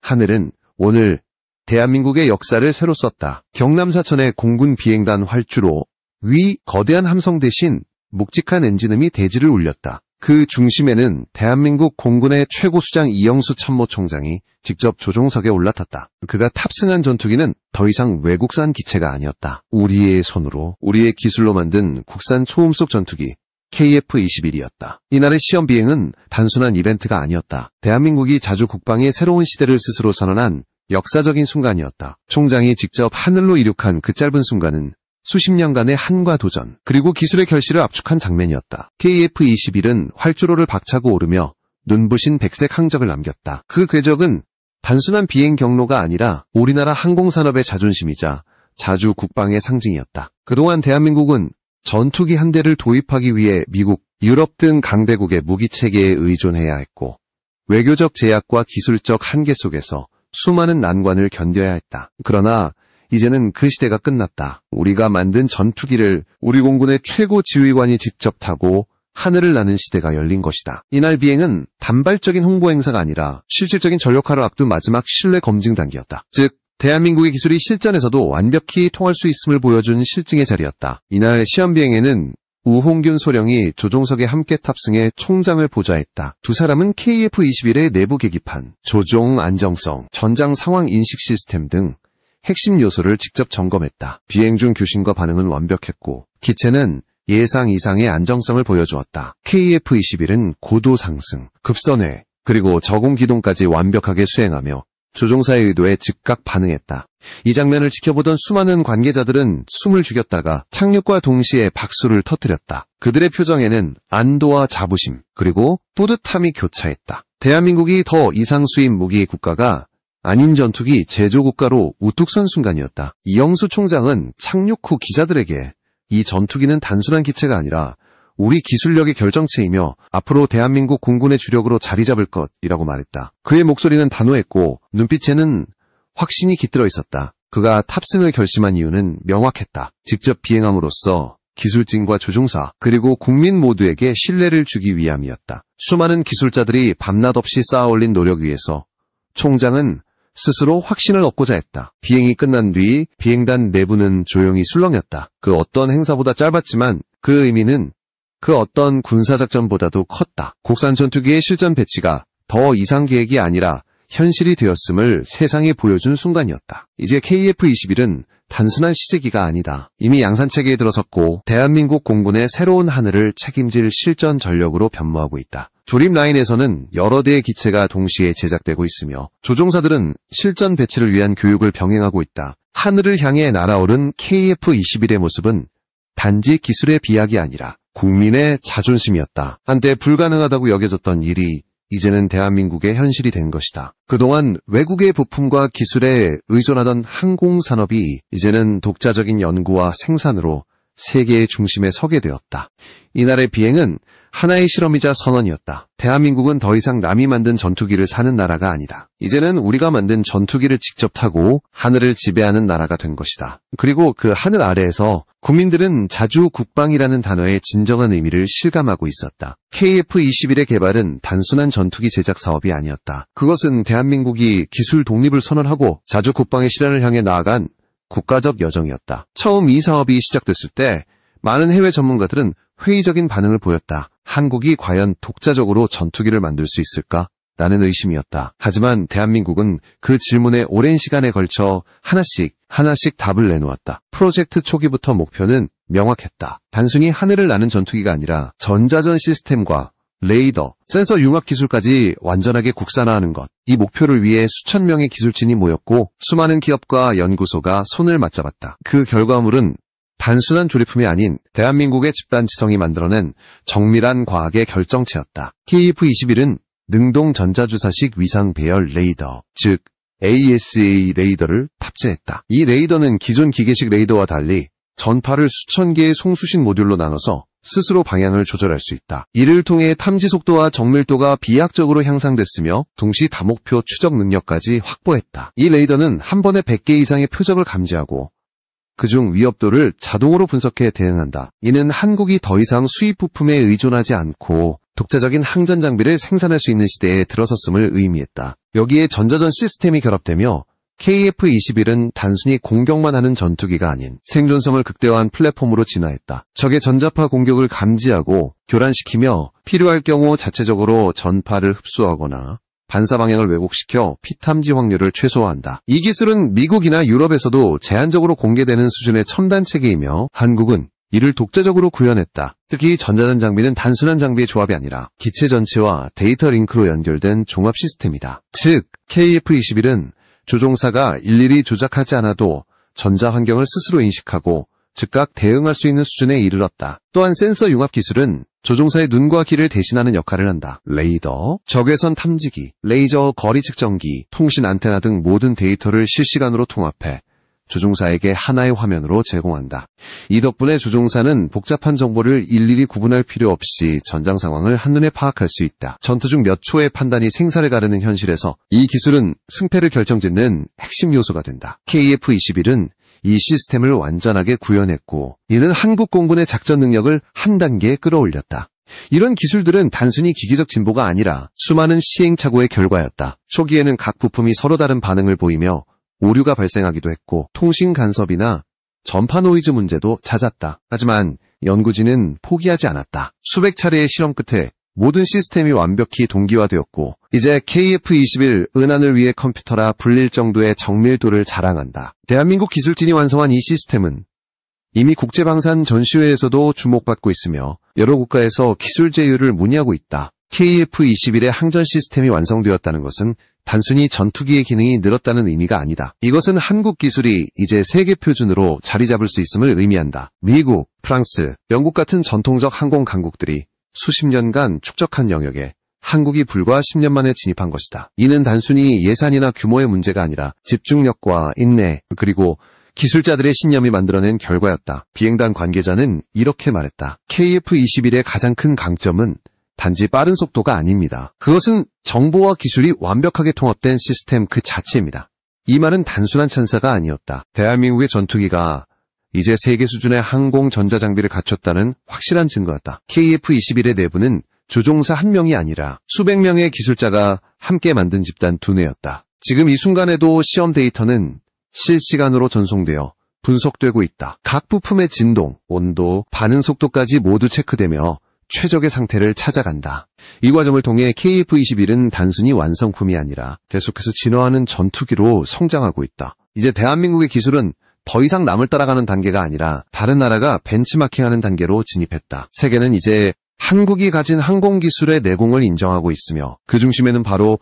하늘은 오늘 대한민국의 역사를 새로 썼다. 경남 사천의 공군 비행단 활주로 위 거대한 함성 대신 묵직한 엔진음이 대지를 울렸다. 그 중심에는 대한민국 공군의 최고 수장 이영수 참모총장이 직접 조종석에 올라탔다. 그가 탑승한 전투기는 더 이상 외국산 기체가 아니었다. 우리의 손으로, 우리의 기술로 만든 국산 초음속 전투기 KF-21이었다. 이날의 시험 비행은 단순한 이벤트가 아니었다. 대한민국이 자주 국방의 새로운 시대를 스스로 선언한 역사적인 순간이었다. 총장이 직접 하늘로 이륙한 그 짧은 순간은 수십 년간의 한과 도전, 그리고 기술의 결실을 압축한 장면이었다. KF-21은 활주로를 박차고 오르며 눈부신 백색 항적을 남겼다. 그 궤적은 단순한 비행 경로가 아니라 우리나라 항공산업의 자존심이자 자주 국방의 상징이었다. 그동안 대한민국은 전투기 한 대를 도입하기 위해 미국, 유럽 등 강대국의 무기체계에 의존해야 했고 외교적 제약과 기술적 한계 속에서 수많은 난관을 견뎌야 했다. 그러나 이제는 그 시대가 끝났다. 우리가 만든 전투기를 우리 공군의 최고 지휘관이 직접 타고 하늘을 나는 시대가 열린 것이다. 이날 비행은 단발적인 홍보 행사가 아니라 실질적인 전력화를 앞둔 마지막 신뢰 검증 단계였다. 즉, 대한민국의 기술이 실전에서도 완벽히 통할 수 있음을 보여준 실증의 자리였다. 이날 시험 비행에는 우홍균 소령이 조종석에 함께 탑승해 총장을 보좌했다. 두 사람은 KF-21의 내부 계기판, 조종 안정성, 전장 상황 인식 시스템 등 핵심 요소를 직접 점검했다. 비행 중 교신과 반응은 완벽했고 기체는 예상 이상의 안정성을 보여주었다. KF-21은 고도 상승, 급선회, 그리고 저공 기동까지 완벽하게 수행하며 조종사의 의도에 즉각 반응했다. 이 장면을 지켜보던 수많은 관계자들은 숨을 죽였다가 착륙과 동시에 박수를 터뜨렸다. 그들의 표정에는 안도와 자부심, 그리고 뿌듯함이 교차했다. 대한민국이 더 이상 수입 무기 국가가 아닌 전투기 제조국가로 우뚝 선 순간이었다. 이영수 총장은 착륙 후 기자들에게 이 전투기는 단순한 기체가 아니라 우리 기술력의 결정체이며 앞으로 대한민국 공군의 주력으로 자리 잡을 것이라고 말했다. 그의 목소리는 단호했고 눈빛에는 확신이 깃들어 있었다. 그가 탑승을 결심한 이유는 명확했다. 직접 비행함으로써 기술진과 조종사 그리고 국민 모두에게 신뢰를 주기 위함이었다. 수많은 기술자들이 밤낮 없이 쌓아올린 노력 위에서 총장은 스스로 확신을 얻고자 했다. 비행이 끝난 뒤 비행단 내부는 조용히 술렁였다. 그 어떤 행사보다 짧았지만 그 의미는 그 어떤 군사작전보다도 컸다. 국산 전투기의 실전 배치가 더 이상 계획이 아니라 현실이 되었음을 세상에 보여준 순간이었다. 이제 KF-21은 단순한 시제기가 아니다. 이미 양산체계에 들어섰고 대한민국 공군의 새로운 하늘을 책임질 실전 전력으로 변모하고 있다. 조립 라인에서는 여러 대의 기체가 동시에 제작되고 있으며 조종사들은 실전 배치를 위한 교육을 병행하고 있다. 하늘을 향해 날아오른 KF-21의 모습은 단지 기술의 비약이 아니라 국민의 자존심이었다. 한때 불가능하다고 여겨졌던 일이 이제는 대한민국의 현실이 된 것이다. 그동안 외국의 부품과 기술에 의존하던 항공산업이 이제는 독자적인 연구와 생산으로 세계의 중심에 서게 되었다. 이날의 비행은 하나의 실험이자 선언이었다. 대한민국은 더 이상 남이 만든 전투기를 사는 나라가 아니다. 이제는 우리가 만든 전투기를 직접 타고 하늘을 지배하는 나라가 된 것이다. 그리고 그 하늘 아래에서 국민들은 자주 국방이라는 단어의 진정한 의미를 실감하고 있었다. KF-21의 개발은 단순한 전투기 제작 사업이 아니었다. 그것은 대한민국이 기술 독립을 선언하고 자주 국방의 실현을 향해 나아간 국가적 여정이었다. 처음 이 사업이 시작됐을 때 많은 해외 전문가들은 회의적인 반응을 보였다. 한국이 과연 독자적으로 전투기를 만들 수 있을까? 라는 의심이었다. 하지만 대한민국은 그 질문에 오랜 시간에 걸쳐 하나씩 답을 내놓았다. 프로젝트 초기부터 목표는 명확했다. 단순히 하늘을 나는 전투기가 아니라 전자전 시스템과 레이더, 센서 융합 기술까지 완전하게 국산화하는 것. 이 목표를 위해 수천 명의 기술진이 모였고 수많은 기업과 연구소가 손을 맞잡았다. 그 결과물은 단순한 조립품이 아닌 대한민국의 집단지성이 만들어낸 정밀한 과학의 결정체였다. KF-21은 능동 전자주사식 위상 배열 레이더, 즉 ASA 레이더를 탑재했다. 이 레이더는 기존 기계식 레이더와 달리 전파를 수천 개의 송수신 모듈로 나눠서 스스로 방향을 조절할 수 있다. 이를 통해 탐지 속도와 정밀도가 비약적으로 향상됐으며 동시 다목표 추적 능력까지 확보했다. 이 레이더는 한 번에 100개 이상의 표적을 감지하고 그중 위협도를 자동으로 분석해 대응한다. 이는 한국이 더 이상 수입 부품에 의존하지 않고 독자적인 항전 장비를 생산할 수 있는 시대에 들어섰음을 의미했다. 여기에 전자전 시스템이 결합되며 KF-21은 단순히 공격만 하는 전투기가 아닌 생존성을 극대화한 플랫폼으로 진화했다. 적의 전자파 공격을 감지하고 교란시키며 필요할 경우 자체적으로 전파를 흡수하거나 반사 방향을 왜곡시켜 피탐지 확률을 최소화한다. 이 기술은 미국이나 유럽에서도 제한적으로 공개되는 수준의 첨단 체계이며 한국은 이를 독자적으로 구현했다. 특히 전자전 장비는 단순한 장비의 조합이 아니라 기체 전체와 데이터 링크로 연결된 종합 시스템이다. 즉, KF-21은 조종사가 일일이 조작하지 않아도 전자 환경을 스스로 인식하고 즉각 대응할 수 있는 수준에 이르렀다. 또한 센서 융합 기술은 조종사의 눈과 귀를 대신하는 역할을 한다. 레이더, 적외선 탐지기, 레이저 거리 측정기, 통신 안테나 등 모든 데이터를 실시간으로 통합해 조종사에게 하나의 화면으로 제공한다. 이 덕분에 조종사는 복잡한 정보를 일일이 구분할 필요 없이 전장 상황을 한눈에 파악할 수 있다. 전투 중 몇 초의 판단이 생사를 가르는 현실에서 이 기술은 승패를 결정짓는 핵심 요소가 된다. KF-21은 이 시스템을 완전하게 구현했고, 이는 한국 공군의 작전 능력을 한 단계 끌어올렸다. 이런 기술들은 단순히 기계적 진보가 아니라 수많은 시행착오의 결과였다. 초기에는 각 부품이 서로 다른 반응을 보이며 오류가 발생하기도 했고 통신 간섭이나 전파 노이즈 문제도 잦았다. 하지만 연구진은 포기하지 않았다. 수백 차례의 실험 끝에 모든 시스템이 완벽히 동기화되었고 이제 KF-21 은하를 위해 컴퓨터라 불릴 정도의 정밀도를 자랑한다. 대한민국 기술진이 완성한 이 시스템은 이미 국제방산 전시회에서도 주목받고 있으며 여러 국가에서 기술 제휴를 문의하고 있다. KF-21의 항전 시스템이 완성되었다는 것은 단순히 전투기의 기능이 늘었다는 의미가 아니다. 이것은 한국 기술이 이제 세계 표준으로 자리 잡을 수 있음을 의미한다. 미국, 프랑스, 영국 같은 전통적 항공 강국들이 수십 년간 축적한 영역에 한국이 불과 10년 만에 진입한 것이다. 이는 단순히 예산이나 규모의 문제가 아니라 집중력과 인내, 그리고 기술자들의 신념이 만들어낸 결과였다. 비행단 관계자는 이렇게 말했다. KF-21의 가장 큰 강점은 단지 빠른 속도가 아닙니다. 그것은 정보와 기술이 완벽하게 통합된 시스템 그 자체입니다. 이 말은 단순한 찬사가 아니었다. 대한민국의 전투기가 이제 세계 수준의 항공 전자장비를 갖췄다는 확실한 증거였다. KF-21의 내부는 조종사 한 명이 아니라 수백 명의 기술자가 함께 만든 집단 두뇌였다. 지금 이 순간에도 시험 데이터는 실시간으로 전송되어 분석되고 있다. 각 부품의 진동, 온도, 반응 속도까지 모두 체크되며 최적의 상태를 찾아간다. 이 과정을 통해 KF-21은 단순히 완성품이 아니라 계속해서 진화하는 전투기로 성장하고 있다. 이제 대한민국의 기술은 더 이상 남을 따라가는 단계가 아니라 다른 나라가 벤치마킹하는 단계로 진입했다. 세계는 이제 한국이 가진 항공기술의 내공을 인정하고 있으며 그 중심에는 바로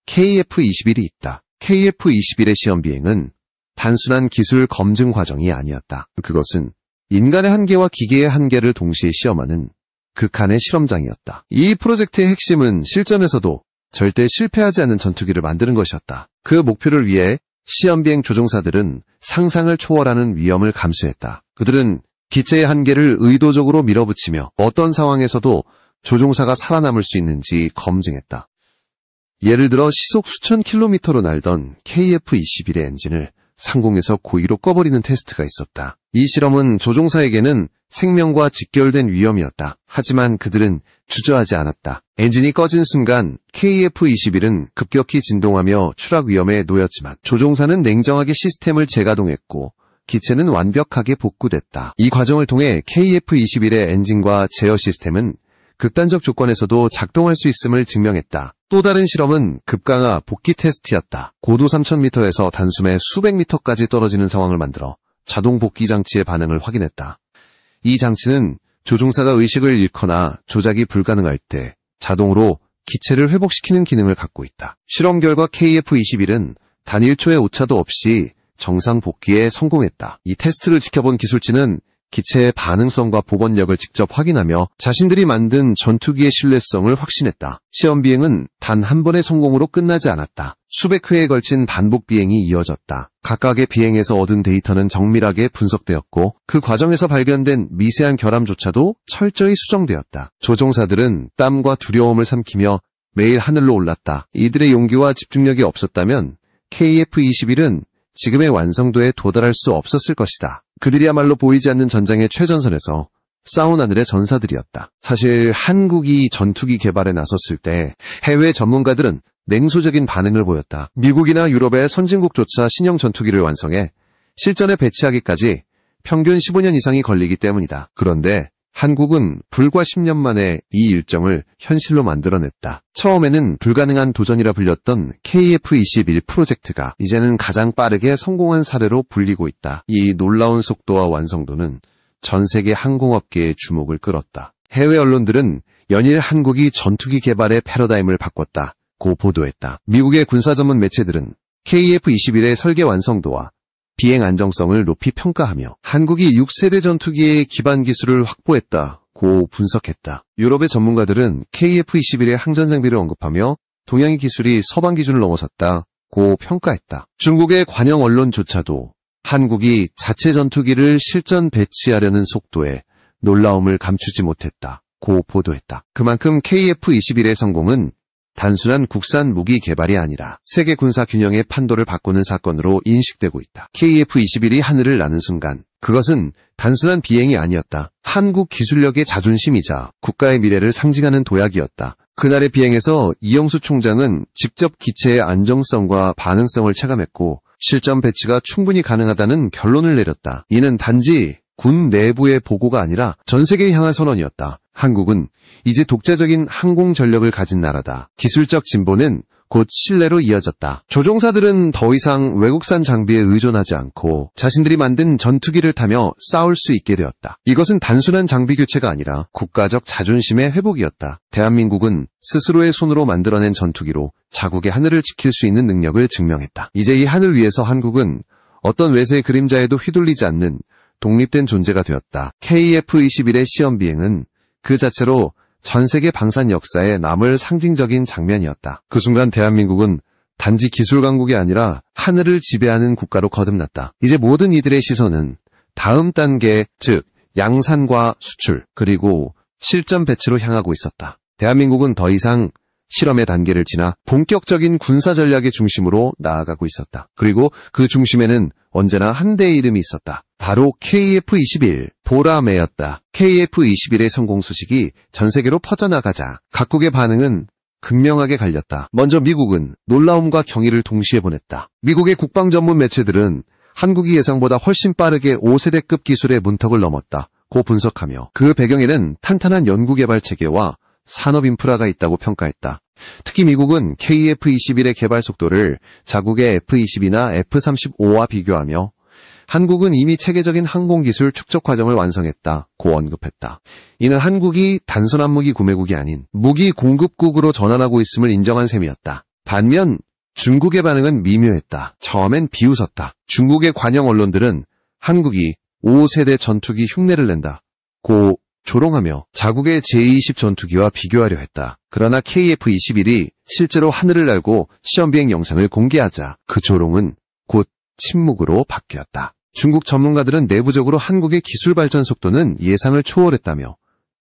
KF-21이 있다. KF-21의 시험 비행은 단순한 기술 검증 과정이 아니었다. 그것은 인간의 한계와 기계의 한계를 동시에 시험하는 극한의 실험장이었다. 이 프로젝트의 핵심은 실전에서도 절대 실패하지 않는 전투기를 만드는 것이었다. 그 목표를 위해 시험비행 조종사들은 상상을 초월하는 위험을 감수했다. 그들은 기체의 한계를 의도적으로 밀어붙이며 어떤 상황에서도 조종사가 살아남을 수 있는지 검증했다. 예를 들어 시속 수천 킬로미터로 날던 KF-21의 엔진을 상공에서 고의로 꺼버리는 테스트가 있었다. 이 실험은 조종사에게는 생명과 직결된 위험이었다. 하지만 그들은 주저하지 않았다. 엔진이 꺼진 순간 KF-21은 급격히 진동하며 추락 위험에 놓였지만 조종사는 냉정하게 시스템을 재가동했고 기체는 완벽하게 복구됐다. 이 과정을 통해 KF-21의 엔진과 제어 시스템은 극단적 조건에서도 작동할 수 있음을 증명했다. 또 다른 실험은 급강하 복귀 테스트였다. 고도 3000m에서 단숨에 수백 미터까지 떨어지는 상황을 만들어 자동 복귀 장치의 반응을 확인했다. 이 장치는 조종사가 의식을 잃거나 조작이 불가능할 때 자동으로 기체를 회복시키는 기능을 갖고 있다. 실험 결과 KF-21은 단 1초의 오차도 없이 정상 복귀에 성공했다. 이 테스트를 지켜본 기술진은 기체의 반응성과 복원력을 직접 확인하며 자신들이 만든 전투기의 신뢰성을 확신했다. 시험 비행은 단 한 번의 성공으로 끝나지 않았다. 수백 회에 걸친 반복 비행이 이어졌다. 각각의 비행에서 얻은 데이터는 정밀하게 분석되었고 그 과정에서 발견된 미세한 결함조차도 철저히 수정되었다. 조종사들은 땀과 두려움을 삼키며 매일 하늘로 올랐다. 이들의 용기와 집중력이 없었다면 KF-21은 지금의 완성도에 도달할 수 없었을 것이다. 그들이야말로 보이지 않는 전장의 최전선에서 싸운 하늘의 전사들이었다. 사실 한국이 전투기 개발에 나섰을 때 해외 전문가들은 냉소적인 반응을 보였다. 미국이나 유럽의 선진국조차 신형 전투기를 완성해 실전에 배치하기까지 평균 15년 이상이 걸리기 때문이다. 그런데 한국은 불과 10년 만에 이 일정을 현실로 만들어냈다. 처음에는 불가능한 도전이라 불렸던 KF-21 프로젝트가 이제는 가장 빠르게 성공한 사례로 불리고 있다. 이 놀라운 속도와 완성도는 전 세계 항공업계의 주목을 끌었다. 해외 언론들은 연일 한국이 전투기 개발의 패러다임을 바꿨다고 보도했다. 미국의 군사 전문 매체들은 KF-21의 설계 완성도와 비행 안정성을 높이 평가하며 한국이 6세대 전투기의 기반 기술을 확보했다고 분석했다. 유럽의 전문가들은 KF-21의 항전 장비를 언급하며 동양의 기술이 서방 기준을 넘어섰다고 평가했다. 중국의 관영 언론조차도 한국이 자체 전투기를 실전 배치하려는 속도에 놀라움을 감추지 못했다고 보도했다. 그만큼 KF-21의 성공은 단순한 국산 무기 개발이 아니라 세계 군사 균형의 판도를 바꾸는 사건으로 인식되고 있다. KF-21이 하늘을 나는 순간 그것은 단순한 비행이 아니었다. 한국 기술력의 자존심이자 국가의 미래를 상징하는 도약이었다. 그날의 비행에서 이영수 총장은 직접 기체의 안정성과 반응성을 체감했고 실전 배치가 충분히 가능하다는 결론을 내렸다. 이는 단지 군 내부의 보고가 아니라 전 세계에 향한 선언이었다. 한국은 이제 독자적인 항공 전력을 가진 나라다. 기술적 진보는 곧 신뢰로 이어졌다. 조종사들은 더 이상 외국산 장비에 의존하지 않고 자신들이 만든 전투기를 타며 싸울 수 있게 되었다. 이것은 단순한 장비 교체가 아니라 국가적 자존심의 회복이었다. 대한민국은 스스로의 손으로 만들어낸 전투기로 자국의 하늘을 지킬 수 있는 능력을 증명했다. 이제 이 하늘 위에서 한국은 어떤 외세의 그림자에도 휘둘리지 않는 독립된 존재가 되었다. KF-21의 시험 비행은 그 자체로 전 세계 방산 역사에 남을 상징적인 장면이었다. 그 순간 대한민국은 단지 기술 강국이 아니라 하늘을 지배하는 국가로 거듭났다. 이제 모든 이들의 시선은 다음 단계, 즉 양산과 수출, 그리고 실전 배치로 향하고 있었다. 대한민국은 더 이상 실험의 단계를 지나 본격적인 군사 전략의 중심으로 나아가고 있었다. 그리고 그 중심에는 언제나 한 대의 이름이 있었다. 바로 KF-21, 보라매였다. KF-21의 성공 소식이 전 세계로 퍼져나가자 각국의 반응은 극명하게 갈렸다. 먼저 미국은 놀라움과 경의를 동시에 보냈다. 미국의 국방 전문 매체들은 한국이 예상보다 훨씬 빠르게 5세대급 기술의 문턱을 넘었다고 분석하며 그 배경에는 탄탄한 연구개발 체계와 산업 인프라가 있다고 평가했다. 특히 미국은 KF-21의 개발 속도를 자국의 F-22나 F-35와 비교하며 한국은 이미 체계적인 항공기술 축적 과정을 완성했다고 언급했다. 이는 한국이 단순한 무기 구매국이 아닌 무기 공급국으로 전환하고 있음을 인정한 셈이었다. 반면 중국의 반응은 미묘했다. 처음엔 비웃었다. 중국의 관영 언론들은 한국이 5세대 전투기 흉내를 낸다고 조롱하며 자국의 제20 전투기와 비교하려 했다. 그러나 KF-21이 실제로 하늘을 날고 시험비행 영상을 공개하자 그 조롱은 곧 침묵으로 바뀌었다. 중국 전문가들은 내부적으로 한국의 기술 발전 속도는 예상을 초월했다며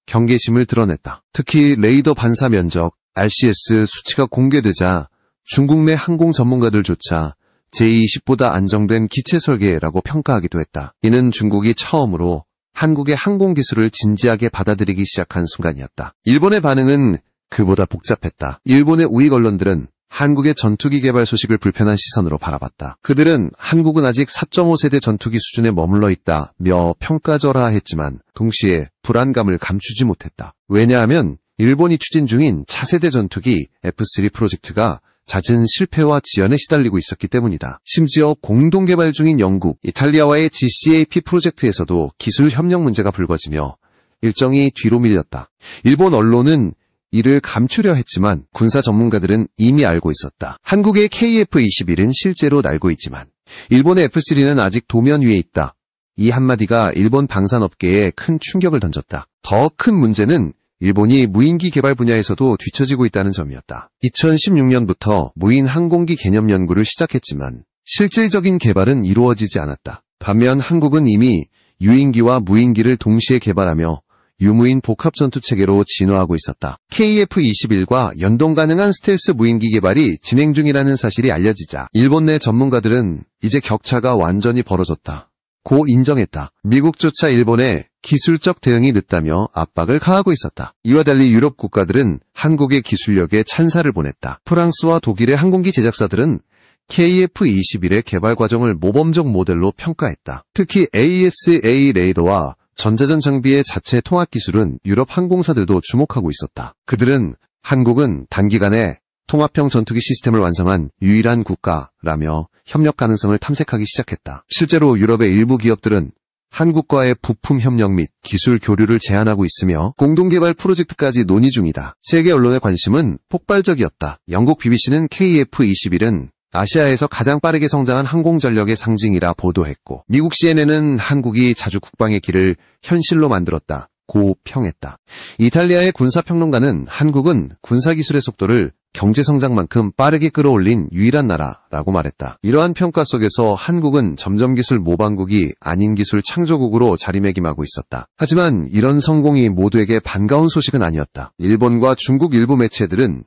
경계심을 드러냈다. 특히 레이더 반사 면적, RCS 수치가 공개되자 중국 내 항공 전문가들조차 제20보다 안정된 기체 설계라고 평가하기도 했다. 이는 중국이 처음으로 한국의 항공기술을 진지하게 받아들이기 시작한 순간이었다. 일본의 반응은 그보다 복잡했다. 일본의 우익 언론들은 한국의 전투기 개발 소식을 불편한 시선으로 바라봤다. 그들은 한국은 아직 4.5세대 전투기 수준에 머물러 있다며 평가절하했지만 동시에 불안감을 감추지 못했다. 왜냐하면 일본이 추진 중인 차세대 전투기 F3 프로젝트가 잦은 실패와 지연에 시달리고 있었기 때문이다. 심지어 공동 개발 중인 영국, 이탈리아와의 GCAP 프로젝트에서도 기술 협력 문제가 불거지며 일정이 뒤로 밀렸다. 일본 언론은 이를 감추려 했지만 군사 전문가들은 이미 알고 있었다. 한국의 KF-21은 실제로 날고 있지만 일본의 F3는 아직 도면 위에 있다. 이 한마디가 일본 방산업계에 큰 충격을 던졌다. 더 큰 문제는 일본이 무인기 개발 분야에서도 뒤처지고 있다는 점이었다. 2016년부터 무인 항공기 개념 연구를 시작했지만 실질적인 개발은 이루어지지 않았다. 반면 한국은 이미 유인기와 무인기를 동시에 개발하며 유무인 복합 전투 체계로 진화하고 있었다. KF-21과 연동 가능한 스텔스 무인기 개발이 진행 중이라는 사실이 알려지자 일본 내 전문가들은 이제 격차가 완전히 벌어졌다. 고 인정했다. 미국조차 일본에 기술적 대응이 늦다며 압박을 가하고 있었다. 이와 달리 유럽 국가들은 한국의 기술력에 찬사를 보냈다. 프랑스와 독일의 항공기 제작사들은 KF-21의 개발 과정을 모범적 모델로 평가했다. 특히 ASA 레이더와 전자전 장비의 자체 통합 기술은 유럽 항공사들도 주목하고 있었다. 그들은 한국은 단기간에 통합형 전투기 시스템을 완성한 유일한 국가라며 협력 가능성을 탐색하기 시작했다. 실제로 유럽의 일부 기업들은 한국과의 부품 협력 및 기술 교류를 제안하고 있으며 공동개발 프로젝트까지 논의 중이다. 세계 언론의 관심은 폭발적이었다. 영국 BBC는 KF-21은 아시아에서 가장 빠르게 성장한 항공전력의 상징이라 보도했고, 미국 CNN은 한국이 자주 국방의 길을 현실로 만들었다고 평했다. 이탈리아의 군사평론가는 한국은 군사기술의 속도를 경제성장만큼 빠르게 끌어올린 유일한 나라라고 말했다. 이러한 평가 속에서 한국은 점점 기술 모방국이 아닌 기술 창조국으로 자리매김하고 있었다. 하지만 이런 성공이 모두에게 반가운 소식은 아니었다. 일본과 중국 일부 매체들은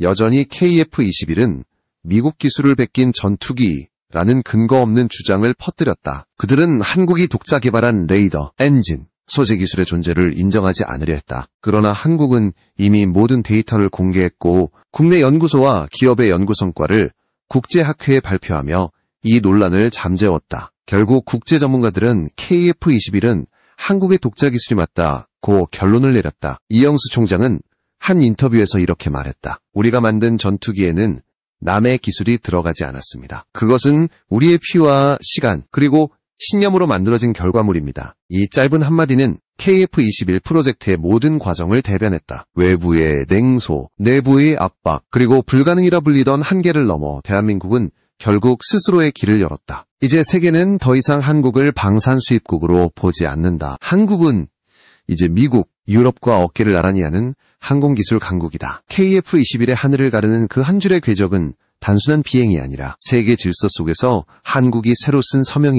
여전히 KF-21은 미국 기술을 베낀 전투기라는 근거 없는 주장을 퍼뜨렸다. 그들은 한국이 독자 개발한 레이더, 엔진, 소재 기술의 존재를 인정하지 않으려 했다. 그러나 한국은 이미 모든 데이터를 공개했고 국내 연구소와 기업의 연구 성과를 국제학회에 발표하며 이 논란을 잠재웠다. 결국 국제 전문가들은 KF-21은 한국의 독자 기술이 맞다고 결론을 내렸다. 이영수 총장은 한 인터뷰에서 이렇게 말했다. 우리가 만든 전투기에는 남의 기술이 들어가지 않았습니다. 그것은 우리의 피와 시간 그리고 신념으로 만들어진 결과물입니다. 이 짧은 한마디는 KF-21 프로젝트의 모든 과정을 대변했다. 외부의 냉소, 내부의 압박, 그리고 불가능이라 불리던 한계를 넘어 대한민국은 결국 스스로의 길을 열었다. 이제 세계는 더 이상 한국을 방산 수입국으로 보지 않는다. 한국은 이제 미국, 유럽과 어깨를 나란히 하는 항공기술 강국이다. KF-21의 하늘을 가르는 그 한 줄의 궤적은 단순한 비행이 아니라 세계 질서 속에서 한국이 새로 쓴 서명이